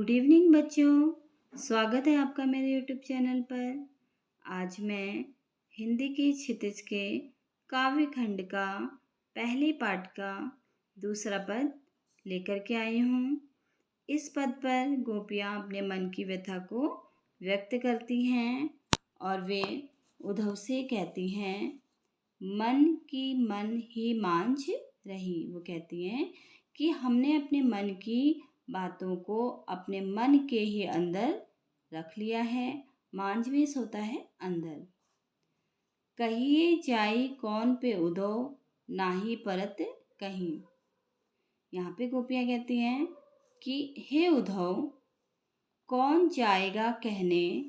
Good evening बच्चों, स्वागत है आपका मेरे यूट्यूब चैनल पर। आज मैं हिंदी के क्षितिज के काव्य खंड का पहले पाठ का दूसरा पद लेकर के आई हूँ। इस पद पर गोपियाँ अपने मन की व्यथा को व्यक्त करती हैं और वे उद्धव से कहती हैं, मन की मन ही मांझ रही। वो कहती हैं कि हमने अपने मन की बातों को अपने मन के ही अंदर रख लिया है। मांझवेश होता है अंदर। कहिए जाई कौन पे उदो नाही परत कहीं। यहाँ पे गोपियाँ कहती हैं कि हे उद्धव, कौन जाएगा कहने,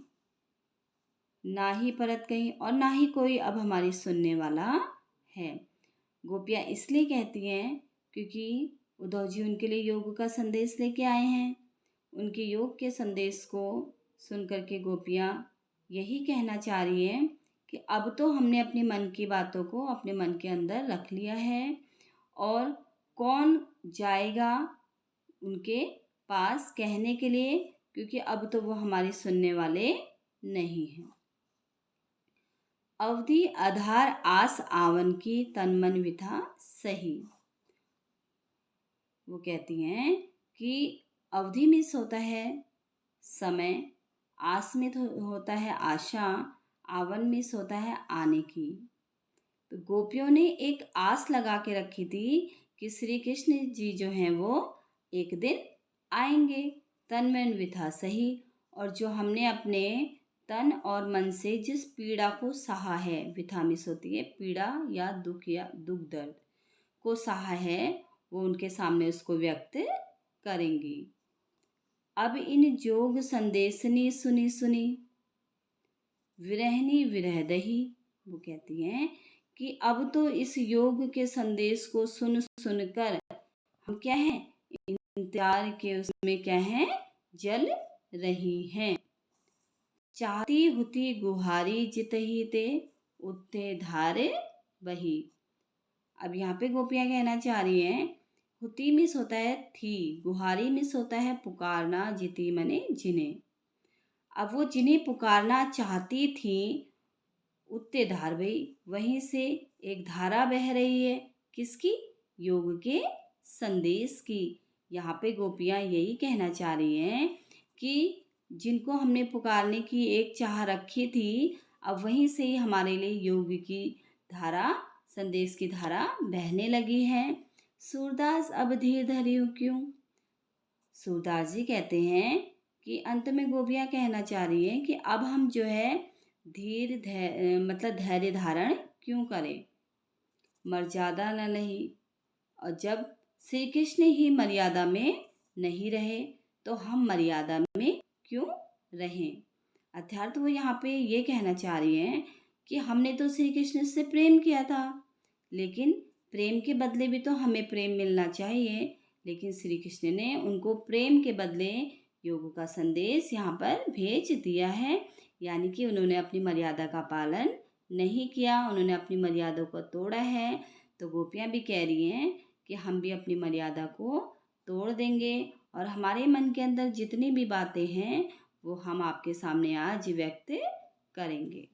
ना ही परत कहीं और ना ही कोई अब हमारी सुनने वाला है। गोपियाँ इसलिए कहती हैं क्योंकि उद्धव जी उनके लिए योग का संदेश लेके आए हैं। उनके योग के संदेश को सुन करके गोपियाँ यही कहना चाह रही हैं कि अब तो हमने अपने मन की बातों को अपने मन के अंदर रख लिया है और कौन जाएगा उनके पास कहने के लिए, क्योंकि अब तो वो हमारी सुनने वाले नहीं हैं। अवधि आधार आस आवन की तन मन विथा सही। वो कहती हैं कि अवधि में होता है समय, आस में होता है आशा, आवन में होता है आने की। तो गोपियों ने एक आस लगा के रखी थी कि श्री कृष्ण जी जो हैं वो एक दिन आएंगे, तन मन विथा सही। और जो हमने अपने तन और मन से जिस पीड़ा को सहा है, विथा मिस होती है पीड़ा या दुख दर्द को सहा है, वो उनके सामने उसको व्यक्त करेंगी। अब इन जोग संदेशनी सुनी सुनी विरहनी विरह दही। वो कहती हैं कि अब तो इस योग के संदेश को सुन सुनकर हम क्या हैं, इंतजार के उसमें क्या हैं, जल रही हैं। चाहती हुती गुहारी जित ही ते उत्ते धारे बही। अब यहाँ पे गोपियाँ कहना चाह रही हैं, हुती मिस होता है थी, गुहारी मिस होता है पुकारना, जिती मने जिन्हें। अब वो जिन्हें पुकारना चाहती थी, उत्ते धार बही, वहीं से एक धारा बह रही है। किसकी? योग के संदेश की। यहाँ पे गोपियाँ यही कहना चाह रही हैं कि जिनको हमने पुकारने की एक चाह रखी थी, अब वहीं से ही हमारे लिए योग की धारा, संदेश की धारा बहने लगी है। सूरदास अब धीर धरियो क्यों। सूरदास जी कहते हैं कि अंत में गोपियाँ कहना चाह रही हैं कि अब हम जो है मतलब धैर्य धारण क्यों करें, मर्यादा न नहीं। और जब श्री कृष्ण ही मर्यादा में नहीं रहे तो हम मर्यादा में क्यों रहें। अर्थात वो यहाँ पे ये कहना चाह रही हैं कि हमने तो श्री कृष्ण से प्रेम किया था, लेकिन प्रेम के बदले भी तो हमें प्रेम मिलना चाहिए। लेकिन श्री कृष्ण ने उनको प्रेम के बदले योग का संदेश यहाँ पर भेज दिया है, यानी कि उन्होंने अपनी मर्यादा का पालन नहीं किया, उन्होंने अपनी मर्यादा को तोड़ा है। तो गोपियाँ भी कह रही हैं कि हम भी अपनी मर्यादा को तोड़ देंगे और हमारे मन के अंदर जितनी भी बातें हैं वो हम आपके सामने आज व्यक्त करेंगे।